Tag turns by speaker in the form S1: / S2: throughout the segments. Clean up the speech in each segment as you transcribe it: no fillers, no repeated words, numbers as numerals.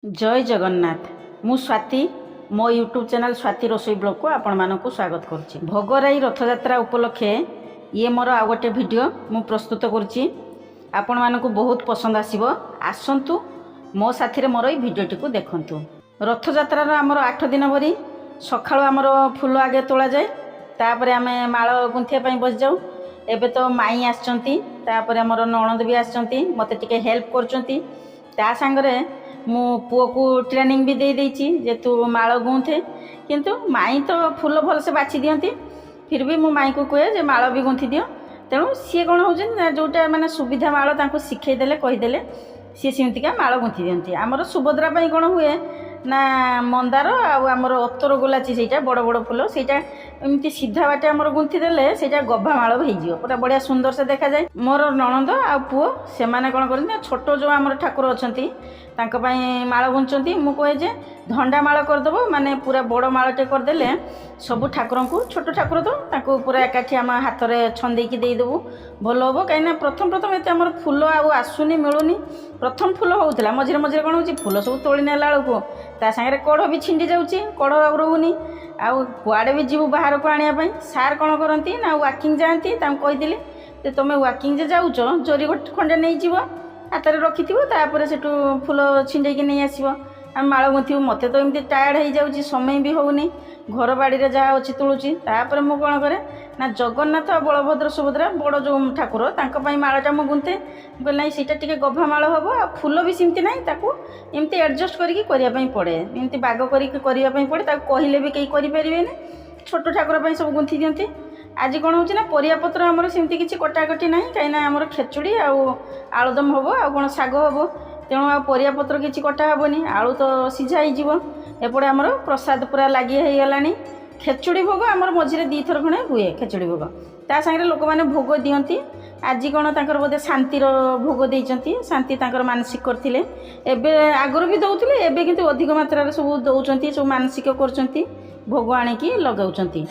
S1: जय जगन्नाथ मु स्वाति मो यूट्यूब चैनल स्वाति रोसई ब्लॉग को आपण मानक स्वागत करुच्ची। भोगराई रथयात्रा उपलक्षे ये मोर आ गोटे वीडियो मु प्रस्तुत करुच्ची। आपण मानक बहुत पसंद आसीबो। आसंतु मो साथी रे मोर ए वीडियोटी को देखंतु। रथयात्रा आमर 8 दिन भरी सकाळु आमर फूल आगे तोला जाए, तापर आमे माळ गुंथिया पई बस जाऊ। एबे तो माई आछंती, तापर आमर नणंद भी आछंती, मते टिके हेल्प करचंती। ता संगरे मु पुओ को ट्रेनिंग भी दे देइची जे तू माळ गुंथे, किंतु माई तो फूल भल से बाछि दियंती। फिर भी मु माई को कहे जे माळ भी गुंथी दियो। तेणु सी कौन हो जोटा माने सुविधा माळ तांको सिखै देले कहि देले सी सेमतिका माळ गुंथी दियंती। आमर सुभद्रा पई कोन हुए ना मंदार आमर अत्तर गोलाची सेटा बड़ बड़ फूल सेटा एमती सीधा बाटे आमर गुंथी देले सेटा गभा माळ भइजियो, पूरा बढ़िया सुंदर से देखा जाए। मोर नणंद आ पुओ से माने कोन करन छोटो जो आमर ठाकुर अछंती तांको पई माळ गुंचंती। मु कहे जे धंडा माळ कर देबो, माने पूरा बड़ माळटे कर देले सब ठाकुर को, छोटो ठाकुर तो तांको पूरा एकाठी आम हाथ रे छंदेई की देई देबो, भलो होबो। काइना प्रथम प्रथम एते आमर फूल आसुनी मिलुनी। प्रथम फूल होउतला, मझिरे मझिरे कोन होची फूल सब तोଳି नेला बेलको ता संगे कढ़ भी छिंडी जाउची, कढ़ आ रहूनी। आउ कुआडे भी जीवु बाहर को आनिया पई सार कोन करंती ना वाकिंग जांती। तांको कहिदिली जे तमे वाकिंग जे जाउचो जोरी गोट खंडे नै जीवो हाथ में रखि तापर से फूल छिंडे नहीं आसो आम माळ गुंथू। मत तो एमती टायर्ड हो जाऊँगी, समय भी होनी, घर बाड़ी जहाँ अच्छी तुलुची। तापर मु कौन करे ना जगन्नाथ बलभद्र सुभद्रा बड़ जो ठाकुर तांको माळटा मु गुंथे। बोले ना सीटा टिके गभा माळ हम आ फूल भी सेमती ना ताकू एमती एडजस्ट करके पड़े, एमती बाग करके पड़े। कहले भी कहीं करें छोट ठाकुर सब गुंथी दियंती। आज कौन हो परिया पत्र आमर सेमती किसी कटाकटी ना, कहीं आमर खेचुड़ी आलुदम हम आ कौन शाग हम, तेणु आ परिया पत्र किसी कटा हेनी, आलू तो सीझा हो। एपटे आमर प्रसाद पूरा लगी गलानी। खेचुड़ी भोग आमर मझे 2 थर खणे हुए खेचुड़ी भोग, ता संगे लोक मैंने भोग दियंती। आज कौन तांकर बोधे शांतिर भोग देइचंती, शांति तांकर मानसिक करथिले। एबे आगरो भी दउथिले, एबे किंतु अधिक मात्रा रे सब दउचंती, सब मानसिक करचंती, भोग आनिकी लगाउचंती।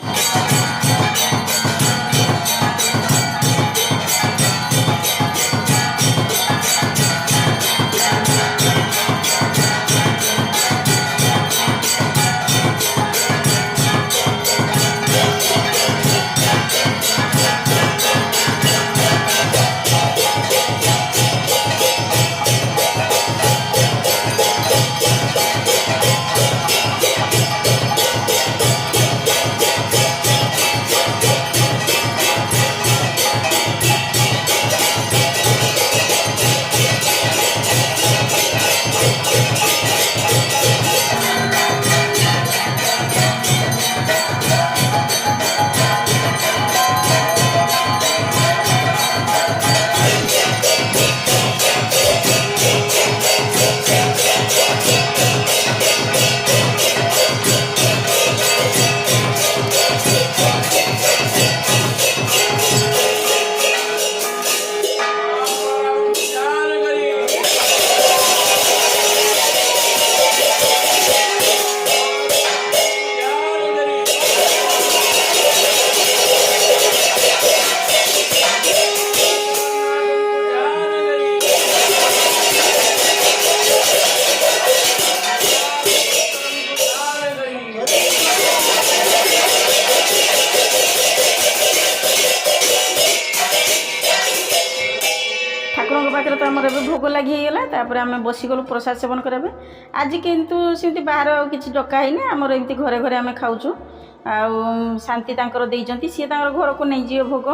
S1: ठाकुर पाखे तो आम भोग लगिगला। तापर आम बसीगलु प्रसाद सेवन करावे। आज किंतु सेमती बाहर किसी डका है आमर एमती घरे घरे आम खाऊँ। शांति तांकर देइचंती, सी तांकर घर को नहीं जीव भोग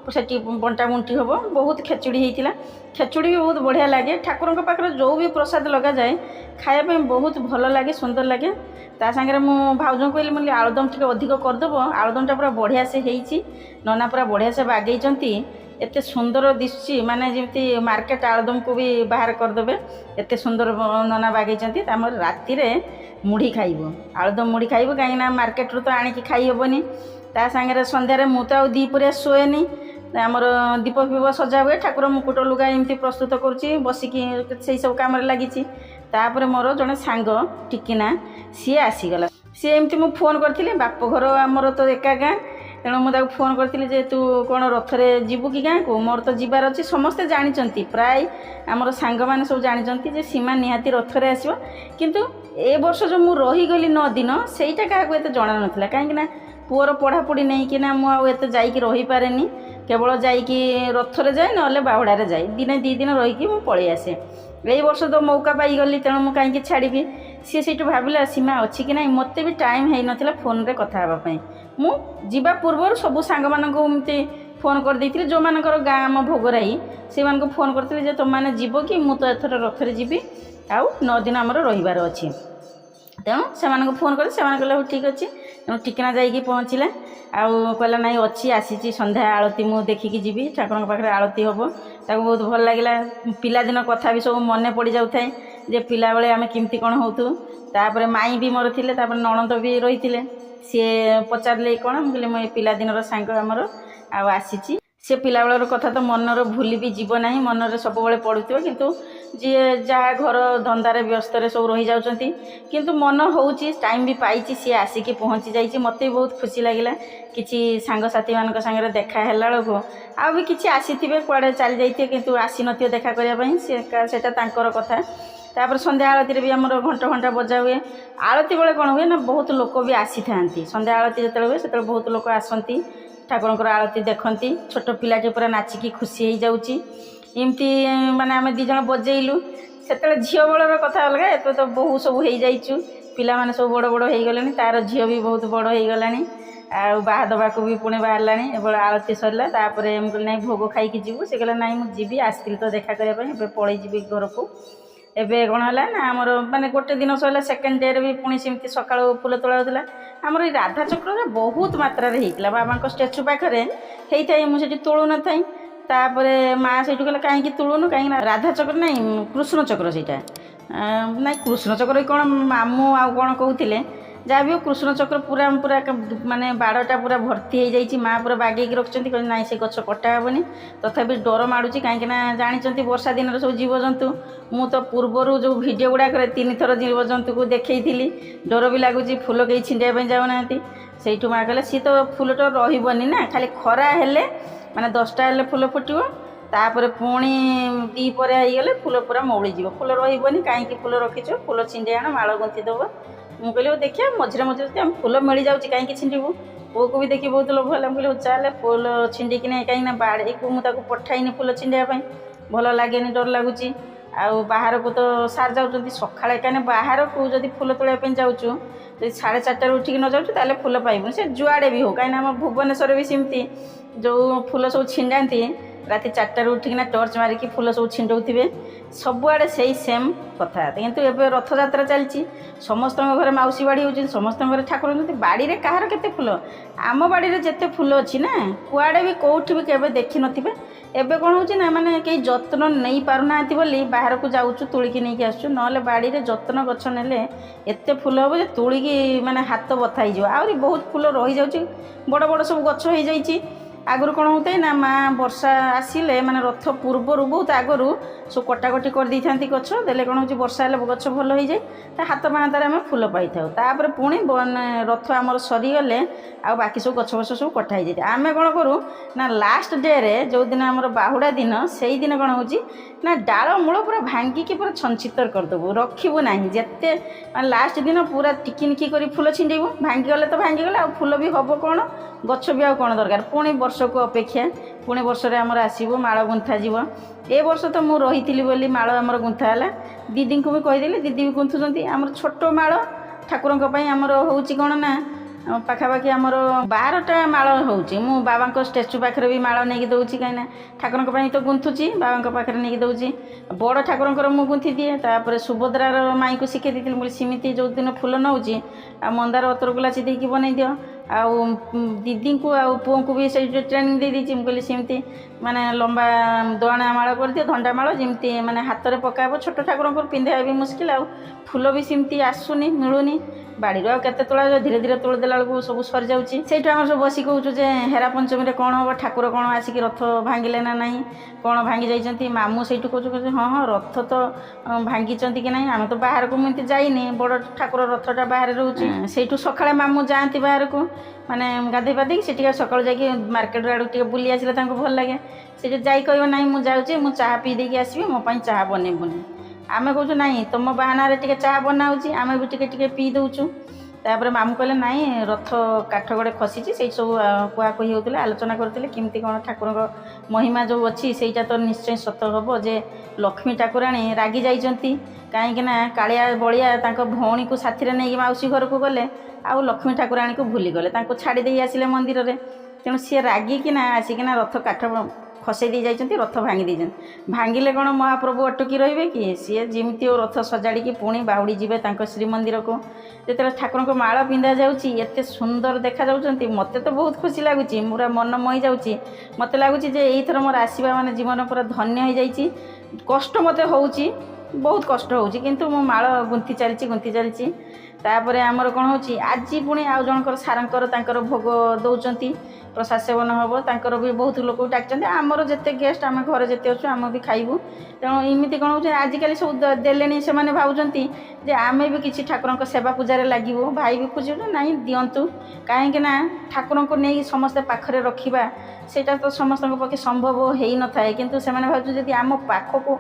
S1: से बंटा बुंटी हम। बहुत खेचुड़ी होता, खेचुड़ी भी बहुत बढ़िया लगे। ठाकुर पाखे जो भी प्रसाद लगा जाए खायापी बहुत भल लगे, सुंदर लगे। ता सागर मु भाउज कहली मुझे आलुदम टे अधिक करदेव, आलुदमटा पूरा बढ़िया से होती। नना पूरा बढ़िया से बागेइचंती, एते सुंदर दिशुची, माने जेमती मार्केट आलुदम को भी बाहर करदेवे एते सुंदर नना बागेइचंती। आमर राति रे मुढ़ी खाइबो, आलुदम मुढ़ी खाइबो, कहीं मार्केट रू तो आनिकी खाई हेबनी। ता सागर संध्यारे मु तो दीपरिया शोएनी, आमर दीप फीप सजा हुए, ठाकुर मुकुट लुगा एमती प्रस्तुत करुच्ची, बसिकी से सब कम लगी। तापर मोर जड़े सांग टिकिना सी आसीगला। सी एमती मु फोन करथिली, बाप घर आमर तो एका गाँ तेणु मुझे फोन करी जे तू कौन रथरे जीवु कि गाँ को मोर तो जीवार अच्छी समस्ते जानते प्राय आमर सांग मैंने सब जानते जे सीमा निहाती रथरे आसो किंतु ए वर्ष जो मुझे रहीगली 9 दिन सहीटा क्या एत जना नाला कहीं पुअर पढ़ापढ़ी नहीं कि मुझे जाकि रही पारे केवल जाकि रथरे जाए ना बाहुड़े जाए दिने 2 दिन रहीकि मुझे पलि आसे यही वर्ष तो मौका पाईगली तेणु मुझे कहीं छाड़ी सी से भाविला सीमा अच्छी कि ना मत भी टाइम है ना फोन रे कथा हाँपाई मुझा पूर्व सब सांग मानते फोन कर देती जो मानकर गाँ आम भोगराई से फोन करते तुम मैंने जीव कि मुझे तो एथर रथरे जीवी आउ 9 दिन आमर रहीबार अच्छी तेणु से फोन कर कहले ठीक अच्छे तेणु टिकना जाइए पहुँचला आउ कहला नाई अच्छी आसी संध्या आलती मुझे देखिकी जी ठाकुर पाखे आलती हम ताको बहुत भल लगे पिलादिन कथा भी सब मन पड़ जाए जे पिला बेले आम केमती कौन हो तापर माई भी मोर थे नणंद भी रही सी पचारे कौन मुझे मो पिलादिन सांग आमर आसी से पिला बेलर कथा तो मनर भूली भी जीव ना मनरे सब पड़ुथ किंतु जी जहाँ घर धंदार व्यस्त सब रही जाउछंती किंतु मन होउची टाइम भी पाई सी आसिक पहुँची जाइए मत भी बहुत खुशी लगे किसी सांगसाथी मान सागर देखा है बेलू आ भी किसी आसी कुआड़े चली जाइए किंतु आसी न देखा करने सेटा तांकर कथा तापर संध्या आलती भी आमर घंटा घंटा बजा हुए आलती बेले कौन हुए ना बहुत लोक भी आसी था संध्या आलती जो हुए से बहुत लोक आसती ठाकुर आलती देखती छोट पिलाटे पूरा नाचिकी खुशी हो जाऊँगी एमती माने आम 2 जन बजेलु से झील बड़र कथा अलग एत तो बहु सब हो जाइचु पिला माने सब बड़ बड़ हो गले तार झील भी बहुत बड़ हो गलानी आ बाहा दबाक भी पुणे बाहर एबे आलती सरला तापर ना भोग खाई जीवु से कहला ना मुझे आसती तो देखा करने पलि जी घर को एबे कौन है ना आमर माने गोटे दिन सरला सेकेंड डे भी पुणी सेमती सका फुल तोड़ा होता आमर राधा चक्र बहुत मात्रा होता बाबा स्टाच्यू पाखे होता है मुझे तोड़ू न था तापर माँ से कहला कहीं तुलुनु कहीं राधा चक्र ना कृष्ण चक्र से ना कृष्ण चक्र कौन मामू आ कौन कहते जहाँ भी कृष्ण चक्र पूरा पूरा माने बाड़टा पूरा भर्ती हो जाइए माँ पूरा बागेक रखिंट ना से गच कटा हेनी तथापि डर माड़ुची कहीं जानते वर्षा दिन सब जीवजंतु मु तो पूर्वर जो भिड गुड़ाक 3 थर जीवजंतु को देखी डर भी लगुच फूल कहीं छिंडिया जाऊना से माँ कहले सी तो फूल तो रही ना खाली खरा हेले माने 10टा हेले फूल फुटो तापर पुणी 2 पर आईगले फूल पूरा मौड़ी जीव फूल रही कहीं फूल रखीच फूल छिंडे आण माड़ गुंथी देव मुझे कहली देखिए मझे मझे फूल मिल जाऊँ कहीं छिंडू पुओ को भी देखी बहुत लोभ है कहले चल फूल छिंडिकी ना कहीं बाड़े को मुझे पठाईनी फूल छिंडिया भल लगे डर लगुच आउ बाहर को तो सार जाऊँ सकाଳେ कहीं बाहर को जब फूल तोड़ापी जाऊँ जो 4:30 उठिक न जाऊँ फूल पाइबुनि से जुआड़े भी हो कहीं आम भुवनेश्वर भी सेमती जो फूल सब छिंडाती राति 4टार उठिकना टर्च मारिकी फूल सब छिंडौथे सबुआड़े से सेम कथा किंतु एबे रथयात्रा चलती समस्त घर मौसी बाड़ी हो समस्त घर ठाकुर बाड़ी में कहार के फूल आम बाड़ी में जिते फूल अच्छी ना कुआड़े भी कौटी भी केवे देखी नथिबे एबे कौन हो ना माने कई जत्न नहीं पारुना बोली बाहर को जाऊँ तुलिकी नहीं आसु ना बाड़ी में जत्न गछ नेले एते फूल हम जे तुलिकी माने हाथ बथा हो आहरी बहुत फूल रही जाऊँ बड़ बड़ सब गछ हो जाइए आगुरी कौन होता है ना माँ वर्षा आसिले माने रथ पूर्वर बहुत आगु सब कटाकटी कर दी था गछ देले कौन हो वर्षा हेल्ले गछ भल हो जाए हाथ पाहांतार आम फूल पाई था पुणी रथ आमर सरीगले आ बाकी सब गछ बछ सब कटा हो जाए आम कौन करूँ ना लास्ट डे रे जो दिन आमर बाहुड़ा दिन से दिन कौन हो ना डाल मूल पूरा भांगिकी पूरा छंचितर करदेबू रखू ना जिते लास्ट दिन पूरा टिकी कर फूल छिंडेबू भांगीगले तो भांगीगले आ फूल भी हम कौन गछ भी आ कौन दरकार पुणी वर्ष को अपेक्षा पुणी वर्ष आमर आसब माड़ गुंथा जीव ए वर्ष तो मुझे रही बोली माड़ आमर गुंथा है दीदी को भी कहीदेली दीदी भी गुंथुंट आमर छोट माड़ ठाकुर आमर हूँ कौन ना पाखापाखि आमर 12टा माड़ होची मु बाबा स्टाच्यू पाखे भी माड़ नहीं दूसरी कहीं ठाकुर तो गुंथुची बाबा पाखे नहीं दूसरी बड़ ठाकुर मु गुंथी दिए तापर सुभद्रार माई को शिखे दी बोली सेमती जो दिन फूल नौची आ मंदार अतर गुलाची देकी बनई दियो आउ दीदी को आ पुओ को भी से ट्रेनिंग दे दी कहली सेमती माने लंबा दोआना माड़ कर दियो धंडा माड़ जमती माने हाथ में पकाब छोट ठाकुर पिंधा भी मुस्किल आ फूल भी सेमती आसुनी मिलूनी बाड़ी के तोड़ा धीरे धीरे तोड़देला बेलू सब सरी जाऊँगी से सब बस कहूँ जे हेरा पंचमी कौन हम ठाकुर कौन आसिक रथ भांगिले ना नहीं कौन भांगी जाइए मामू से कहूँ हाँ हाँ रथ तो भांगी कि ना आम तो बाहर को मुझे जाइनी बड़ ठाकुर रथटा बाहर रोचे से सका मामू जाती बाहर को ମାନେ ଗାଧୋଇ ପାଧେଇକି ସେ ଟିକେ ସକାଳୁ ଯାଇକି ମାର୍କେଟ ଆଡ଼କୁ ଟିକେ ବୁଲି ଆସିଲେ ତାଙ୍କୁ ଭଲ ଲାଗେ। ସେ ଯେ ଯାଇ କହିବ ନାଇଁ ମୁଁ ଯାଉଛି, ମୁଁ ଚାହା ପିଇ ଦେଇକି ଆସିବି, ମୋ ପାଇଁ ଚାହା ବନେଇବୁନି। ଆମେ କହୁଛୁ ନାଇଁ ତୁମ ବାହାନାରେ ଟିକେ ଚାହା ବନାଉଛି, ଆମେ ବି ଟିକେ ଟିକେ ପିଇ ଦେଉଛୁ। ତାପରେ ମାମୁଁ କହିଲେ ନାଇଁ ରଥ କାଠ ଗୋଟେ ଖସିଛି, ସେଇ ସବୁ କୁହାକୁହି ହେଉଥିଲେ, ଆଲୋଚନା କରୁଥିଲେ କେମିତି କ'ଣ ଠାକୁରଙ୍କ ମହିମା ଯେଉଁ ଅଛି ସେଇଟା ତ ନିଶ୍ଚୟ ସତ ହେବ ଯେ ଲକ୍ଷ୍ମୀ ଠାକୁରାଣୀ ରାଗି ଯାଇଛନ୍ତି। କାହିଁକି ନା କାଳିଆ ବଳିଆ ତାଙ୍କ ଭଉଣୀକୁ ସାଥିରେ ନେଇକି ମାଉସୀ ଘରକୁ ଗଲେ, ଆଉ ଲକ୍ଷ୍ମୀ ଠାକୁରାଣୀକୁ ଭୁଲିଗଲେ, ତାଙ୍କୁ ଛାଡ଼ି ଦେଇ ଆସିଲେ ମନ୍ଦିରରେ। ତେଣୁ ସିଏ ରାଗିକିନା ଆସିକିନା ରଥ କାଠ ଖସେଇ ଦେଇ ଯାଇଛନ୍ତି, ରଥ ଭାଙ୍ଗି ଦେଇଛନ୍ତି। ଭାଙ୍ଗିଲେ କ'ଣ ମହାପ୍ରଭୁ ଅଟକି ରହିବେ କି? ସିଏ ଯେମିତି ରଥ ସଜାଡ଼ିକି ପୁଣି ବାହୁଡ଼ି ଯିବେ ତାଙ୍କ ଶ୍ରୀମନ୍ଦିରକୁ। ଯେତେବେଳେ ଠାକୁରଙ୍କ ମାଳ ପିନ୍ଧା ଯାଉଛି ଏତେ ସୁନ୍ଦର ଦେଖାଯାଉଛନ୍ତି, ମୋତେ ତ ବହୁତ ଖୁସି ଲାଗୁଛି, ପୁରା ମନ ମୋହି ଯାଉଛି। ମୋତେ ଲାଗୁଛି ଯେ ଏଇଥର ମୋର ଆସିବା ମାନେ ଜୀବନ ପୁରା ଧନ୍ୟ ହୋଇଯାଇଛି। କଷ୍ଟ ମୋତେ ହେଉଛି, ବହୁତ କଷ୍ଟ ହେଉଛି, କିନ୍ତୁ ମୁଁ ମାଳ ଗୁନ୍ଥି ଚାଲିଛି। ତାପରେ ଆମର କ'ଣ ହେଉଛି, ଆଜି ପୁଣି ଆଉ ଜଣଙ୍କର ସାରଙ୍କର ତାଙ୍କର ଭୋଗ ଦେଉଛନ୍ତି, ପ୍ରସାଦ ସେବନ ହେବ, ତାଙ୍କର ବି ବହୁତ ଲୋକକୁ ଡାକିଛନ୍ତି। ଆମର ଯେତେ ଗେଷ୍ଟ ଆମେ ଘରେ ଯେତେ ଅଛୁ ଆମେ ବି ଖାଇବୁ। ତେଣୁ ଏମିତି କ'ଣ ହେଉଛି, ଆଜିକାଲି ସବୁ ଦେଲେଣି, ସେମାନେ ଭାବୁଛନ୍ତି ଯେ ଆମେ ବି କିଛି ଠାକୁରଙ୍କ ସେବା ପୂଜାରେ ଲାଗିବୁ। ଭାଇ ବି ଖୋଜିବୁ ନାଇଁ ଦିଅନ୍ତୁ, କାହିଁକି ନା ଠାକୁରଙ୍କୁ ନେଇ ସମସ୍ତେ ପାଖରେ ରଖିବା ସେଇଟା ତ ସମସ୍ତଙ୍କ ପକ୍ଷେ ସମ୍ଭବ ହୋଇନଥାଏ। କିନ୍ତୁ ସେମାନେ ଭାବୁଛନ୍ତି ଯଦି ଆମ ପାଖକୁ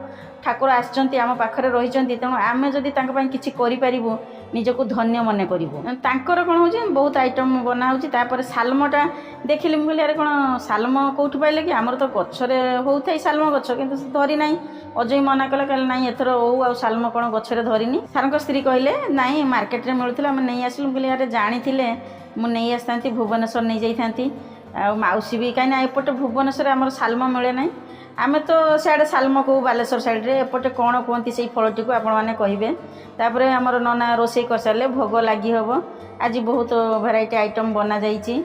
S1: ଠାକୁର ଆସିଛନ୍ତି, ଆମ ପାଖରେ ରହିଛନ୍ତି, ତେଣୁ ଆମେ ଯଦି ତାଙ୍କ ପାଇଁ କିଛି କରିପାରିବୁ ନିଜକୁ ଧନ୍ୟ ମନେ କରିବୁ। ତାଙ୍କର କ'ଣ ହେଉଛି ବହୁତ ଆଇଟମ୍ ବନା ହେଉଛି। ତାପରେ ସାଲ୍ମଟା ଦେଖିଲି, ମୁଁ କହିଲି ଆରେ କ'ଣ ସାଲ୍ମ କେଉଁଠୁ ପାଇଲେ କି? ଆମର ତ ଗଛରେ ହେଉଥାଏ ସାଲ୍ମ ଗଛ, କିନ୍ତୁ ଧରି ନାହିଁ। ଅଜୟ ମନା କଲେ, କହିଲେ ନାଇଁ ଏଥର ଓଉ ଆଉ ସାଲ୍ମ କ'ଣ ଗଛରେ ଧରିନି। ସାରଙ୍କ ସ୍ତ୍ରୀ କହିଲେ ନାଇଁ ମାର୍କେଟରେ ମିଳୁଥିଲା, ଆମେ ନେଇ ଆସିଲୁ। ମୁଁ କହିଲି ଆରେ ଜାଣିଥିଲେ ମୁଁ ନେଇ ଆସିଥାନ୍ତି, ଭୁବନେଶ୍ୱର ନେଇଯାଇଥାନ୍ତି। ଆଉ ମାଉସୀ ବି, କାହିଁକିନା ଏପଟେ ଭୁବନେଶ୍ୱରରେ ଆମର ସାଲ୍ମ ମିଳେ ନାହିଁ। ଆମେ ତ ସିଆଡ଼େ ସାଲ୍ମ କହୁ ବାଲେଶ୍ୱର ସାଇଡ଼୍ରେ, ଏପଟେ କ'ଣ କୁହନ୍ତି ସେଇ ଫଳଟିକୁ ଆପଣମାନେ କହିବେ। ତାପରେ ଆମର ନନା ରୋଷେଇ କରିସାରିଲେ, ଭୋଗ ଲାଗି ହେବ। ଆଜି ବହୁତ ଭେରାଇଟି ଆଇଟମ୍ ବନାଯାଇଛି,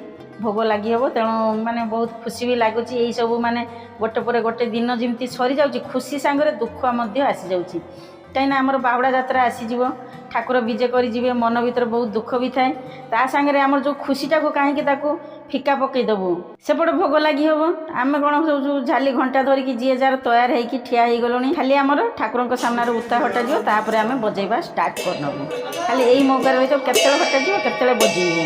S1: ଭୋଗ ଲାଗି ହେବ। ତେଣୁ ମାନେ ବହୁତ ଖୁସି ବି ଲାଗୁଛି। ଏଇସବୁ ମାନେ ଗୋଟେ ପରେ ଗୋଟେ ଦିନ ଯେମିତି ସରିଯାଉଛି, ଖୁସି ସାଙ୍ଗରେ ଦୁଃଖ ମଧ୍ୟ ଆସିଯାଉଛି। କାହିଁକିନା ଆମର ବାହୁଡ଼ା ଯାତ୍ରା ଆସିଯିବ, ଠାକୁର ବିଜେ କରିଯିବେ, ମନ ଭିତରେ ବହୁତ ଦୁଃଖ ବି ଥାଏ। ତା ସାଙ୍ଗରେ ଆମର ଯେଉଁ ଖୁସିଟାକୁ କାହିଁକି ତାକୁ ଫିକା ପକାଇଦେବୁ। ସେପଟେ ଭୋଗ ଲାଗି ହେବ, ଆମେ କ'ଣ ସବୁ ଝାଲି ଘଣ୍ଟା ଧରିକି ଯିଏ ଯାହାର ତୟାର ହେଇକି ଠିଆ ହେଇଗଲୁଣି। ଖାଲି ଆମର ଠାକୁରଙ୍କ ସାମ୍ନାରେ ଉତ୍ତା ହଟାଯିବ, ତାପରେ ଆମେ ବଜେଇବା ଷ୍ଟାର୍ଟ କରିନେବୁ। ଖାଲି ଏଇ ମୌକାରେ ରହିଥିବ, କେତେବେଳେ ହଟାଯିବ, କେତେବେଳେ ବଜେଇବୁ।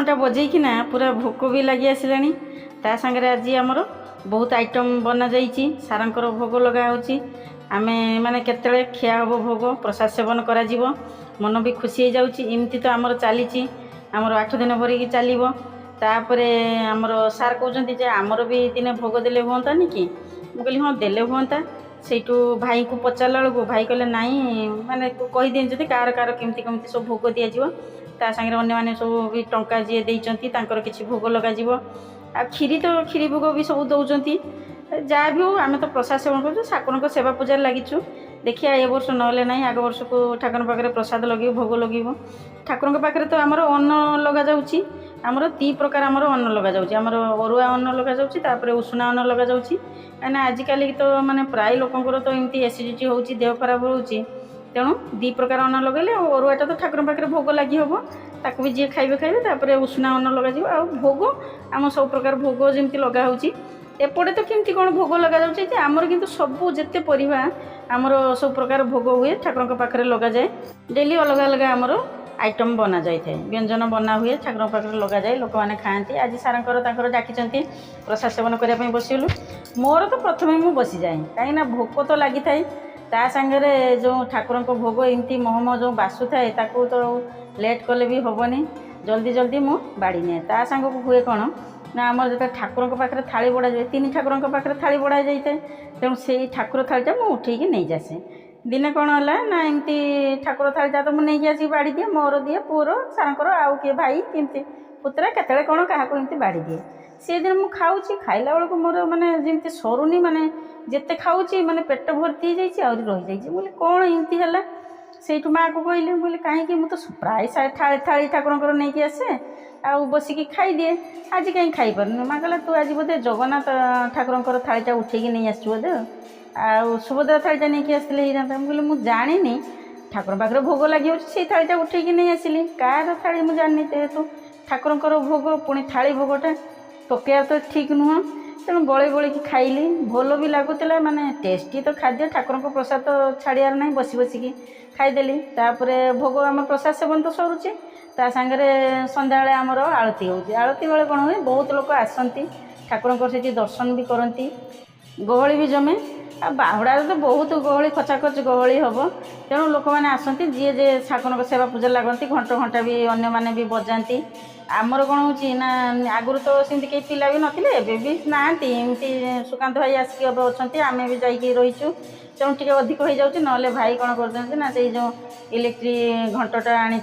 S1: ଘଣ୍ଟା ବଜେଇକିନା ପୁରା ଭୋକ ବି ଲାଗି ଆସିଲାଣି। ତା ସାଙ୍ଗରେ ଆଜି ଆମର ବହୁତ ଆଇଟମ୍ ବନାଯାଇଛି, ସାରଙ୍କର ଭୋଗ ଲଗା ହେଉଛି। ଆମେ ମାନେ କେତେବେଳେ ଖିଆ ହେବ ଭୋଗ, ପ୍ରସାଦ ସେବନ କରାଯିବ, ମନ ବି ଖୁସି ହେଇଯାଉଛି। ଏମିତି ତ ଆମର ଚାଲିଛି, ଆମର 8 ଦିନ ଭରିକି ଚାଲିବ। ତାପରେ ଆମର ସାର୍ କହୁଛନ୍ତି ଯେ ଆମର ବି ଦିନେ ଭୋଗ ଦେଲେ ହୁଅନ୍ତାନି କି? ମୁଁ କହିଲି ହଁ ଦେଲେ ହୁଅନ୍ତା। ସେଇଠୁ ଭାଇଙ୍କୁ ପଚାରିଲା ବେଳକୁ ଭାଇ କହିଲେ ନାଇଁ ମାନେ କହିଦିଅନ୍ତି କାହାର କେମିତି ସବୁ ଭୋଗ ଦିଆଯିବ। ତା ସାଙ୍ଗରେ ଅନ୍ୟମାନେ ସବୁ ବି ଟଙ୍କା ଯିଏ ଦେଇଛନ୍ତି ତାଙ୍କର କିଛି ଭୋଗ ଲଗାଯିବ। ଆଉ କ୍ଷୀରି ଭୋଗ ବି ସବୁ ଦେଉଛନ୍ତି। ଯାହା ବି ହେଉ ଆମେ ତ ପ୍ରସାଦ ସେବନ କରୁଛୁ, ଠାକୁରଙ୍କ ସେବା ପୂଜାରେ ଲାଗିଛୁ। ଦେଖିବା ଏ ବର୍ଷ ନହେଲେ ନାହିଁ, ଆଗ ବର୍ଷକୁ ଠାକୁରଙ୍କ ପାଖରେ ପ୍ରସାଦ ଲଗେଇବୁ, ଭୋଗ ଲଗେଇବୁ। ଠାକୁରଙ୍କ ପାଖରେ ତ ଆମର ଅନ୍ନ ଲଗାଯାଉଛି, आमर दी प्रकार आमर अन्न लगा जाउची आमर अरुआ अन्न लगा जाउची तापर उषुना अन्न लगा जाउची काना आजिकल तो माने प्राय लोकंकर तो एमती एसिडिटी होउची देह खराब होउची तेणु दी प्रकार अन्न लगेले अरुआटा तो ठाकुर पाखे भोग लगी हम ताकू भी जी खाइबे खाइबे तापर उषुना अन्न लगा आ भोग आम सब प्रकार भोग जमी लगा होउची एपटे तो केमती कौन भोग लगा जाउची जे आमर किंतु सबू जेते परिवा आमर सब प्रकार भोग हुए ठाकुर पाखे लगा जाए डेली अलग अलग आमर आइटम बना जाए व्यंजन बना हुए ठाकुर पाखे लगा जाए लोक मैंने खाती आज सार डाकी प्रसाद सेवन करने बसलु मोर तो प्रथम ही बसी जाए कहीं भोक तो लगी थाए ता सांगरे जो ठाकुर भोग एमती महम जो बासु थाए ताकू तो लेट कले भी हेनी जल्दी जल्दी मु बाड़ी निए ता सांग को हुए कौन ना आम जो ठाकुर पाखे थाली बड़ा जाए तीन ठाकुर पाखे थाली बड़ा जाए तेणु से ठाकुर थालीटा मुझे उठेकी नहीं जासे दिने कौन है ना एमती ठाकुर थालीटा तो मुझे आसिक बाड़ी दिए मोर दिए पुअर सारंकर आउ किए भाई केमती पुतरा केतले कौन क्या एमती बाड़ी दिए से दिन मुझे खाऊँ खाइला बेलू मोर माने जमी सरुनी माने जिते खाऊँ माने पेट भर्ती रही जाइए बोले कौन एमती है से माँ को कहली बोले कहीं मुझे तो प्राय थाली थाली ठाकुर नहीं आसे आउ बसिकी खाई दिए आज कहीं खाई पारनी माँ कहला तू आज बोधे जगन्नाथ ठाकुर थालीटा उठेकी नहीं आसु बोधे आउ सुभद्रा थालीटा नहीं आसते ही बोले मुझे जानी ठाकुर पाखे भोग लगे से थालीटा उठेकी नहीं आसली कार थाली मुझे जानी जेहेतु ठाकुर भोग पुणी थाली भोगटा पकड़ तो ठीक नुह तेणु गली गलिकी खाइली भल भी लगुला माने टेस्टी तो खाद्य ठाकुर प्रसाद तो छाड़ियार ना बसी बसिकी खाईदेली तापर भोग आम प्रसाद सेवन तो सरुचे ता सांगरे संध्या आमर आरती होउची आरती बेले कौन हुए बहुत लोक आसती ठाकुर से दर्शन भी करती गहली भी जमे आ बाहुड़ा तो बहुत गहली खचाखच गहली हम तेणु लोक मैंने आसती जी जे ठाकुर सेवा पूजा लगती घंट घंटा भी अन्य मैंने भी बजाती आमर कौन होना आगुरी तो सेमती कई पिला भी नथिले एबे भी नाहंती एमती सुकांत भाई आसिक अब अच्छा आम भी जाइए रहीचु तेणु टे अधिक हो जाऊँ ना भाई कौन कर ना से जो इलेक्ट्रिक घंटा आनी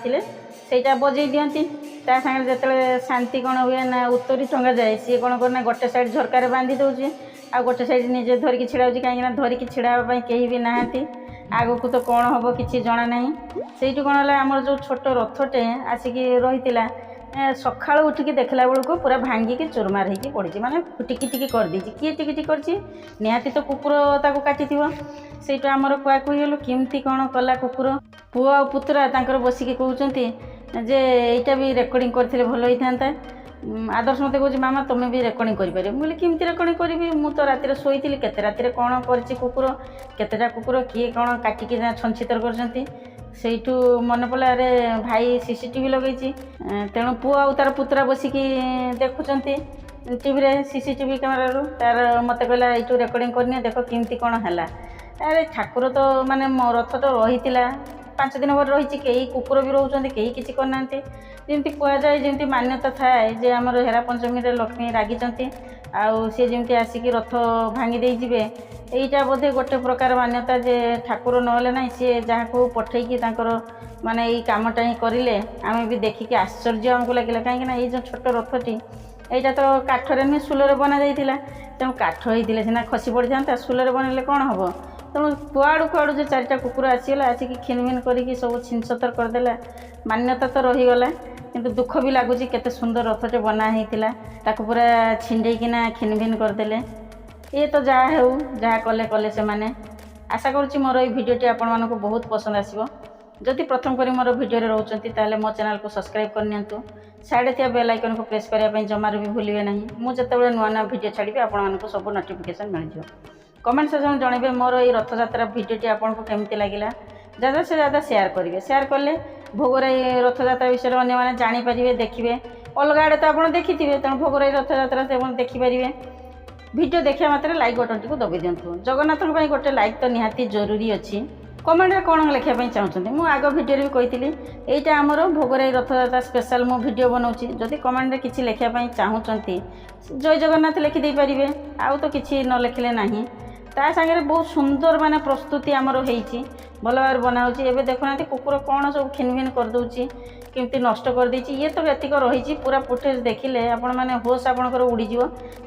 S1: सेटा बजे दिंती ता सागे जो शांति कौन हुए ना उत्तरी टंगा जाए सी कौन करना गोटे साइड झरकार बांधि दौचे आ गोटे साइड निजे धरिकी छिड़ा कहीं धरिकी छिड़ापी कहीं भी नहांती आग को तो कौन हम कि जना ना से कौन है आम जो छोट रथटे आसिक रही सका उठिकी देखला बेलू पूरा भांगिकी चुरमार होगी पड़ी माने टिकी टिकी कर देछि किए टिकी टिकी करछि निहाती तो कुकुर ताको काटिथिबो सेटा हमर कुआ कुई गेलु केमती कौन कला कुकुर पुओ आ पुतरा तांकर बसिकी कहउचंती जे एटा भी रेकर्डिंग करथिले भलो होइथांता आदर्श मत कह मामा तुम भी रेकर्डिंग कर बोले केमती रेकर्डिंग करी मुझे रातिर शोली केते रातिर कौन कर कुकुर केतेटा कुकुर किए कौन काटिकी छंचितर कर मन पड़ा अरे भाई सीसीटीवी लगे तेणु पुओ आ तार पुतरा बसिकी देखुंट टीवी सीसीटीवी कैमेरा तार मत कहला यू रेकर्डिंग करनी देख केमती कौन है अरे ठाकुर तो माने रथ तो रही 5 दिन भर रही कई कुकुर भी रोचे कहीं किसी करना जमी कहुए जमी मान्यता थाए जे आमर हेरा पंचमी लक्ष्मी रागी आउ सी जमी आसिक रथ भांगी दे जीवे यहीटा बोधे गोटे प्रकार मान्यता जे ठाकुर नहले ना सी जहाँ को पठेकी माने यही कामटा ही करें आम भी देखिकी आश्चर्य आमको लगे कहीं जो छोट रथटी यहाँ तो काठरे नुहे सुलर बना जाइए तेणु काठ होते सीना खसी पड़ था सुलर बनइले कौन हम तेणु कुआड़ू कुआड़ू जो 4टा कुकुर आसीगला आसिक खिनभिन करके सब छिनछतर करदेला मान्यता तो रहीगला किंतु दुख भी लगुच केते सुंदर रथटे बनाई ताकू पूरा छिंडेकिना खिनभिन करदेले ये तो जहाँ हो जहाँ कले कले से माने आशा करुच्ची मोर ये भिडियोटी आपण मानक बहुत पसंद आसिबो जदि प्रथम करी मोर भिडियो रोचंती ताले मो चैनल को सब्सक्राइब करनियंतु साइड थिया बेल आइकन को प्रेस करने जमार भी भूलिए नहीं मु जते नुआ नुआ भिडियो छाड़ी आपण मानक सब नोटिफिकेशन मिल जाए कमेंट सेक्शन जनइबे मोर ये रथयात्रा भिडियोटी आपको केमती लगिला ज़्यादा से ज़्यादा शेयर करेंगे शेयर कले भोगराई रथयात्रा विषय अन्य मैंने जानीपारे देखिए अलग आड़े तो आप देखी थे तेणु भोगराई रथयात्रा से देखिपारे भिडियो देखा मात्र लाइक बटन टी दबी दिंतु जगन्नाथ गोटे लाइक तो निहाती जरूरी अच्छी कमेंट में कौन लिखापी चाहते मुझे आग भिडियो भी कही यहाँ आमर भोगराई रथयात्रा स्पेशल मु भिडियो बनाऊँगी जदि कमेंट में किसी लिखापी चाहूँगी जय जगन्नाथ लिखिदे पारे आउ तो किसी न लिखले ना ता सागे बहुत सुंदर माने प्रस्तुति आमर होती भल भाव बनाऊँगी एवं देखुना कुकुर कौन सब खिनभिन करदे केमती नष्ट कर देछि ये तो एतिक रही पूरा फुटेज देखिले आपण माने होश आपणकर उड़ीज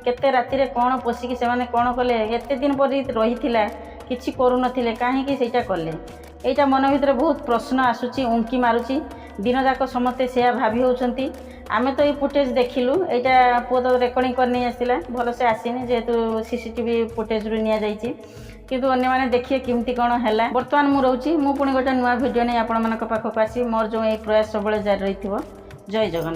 S1: केते राति कौन पशिकी से माने कौन कले एते दिन पर रही किछि करू नथिले काहेकि सेटा कले एटा मन भितर बहुत प्रश्न आसुची उंकी मारुची दिन जाक समस्ते से भाभी होउछंती आमे तो ये फुटेज देखिलु एटा पुओ तो रेकर्डिंग कर नहीं आसला भलसे आसीनी जेहेतु सीसीटीवी फुटेज रु निया जाइछि किंतु अन्य माने देखिए केमती कौन है बर्तमान मु रोची मु पुणी गोटे नुआ भिडियो नहीं आपण मानक पाखक आसी मोर जो ये प्रयास सब जारी रही जय जगन्नाथ।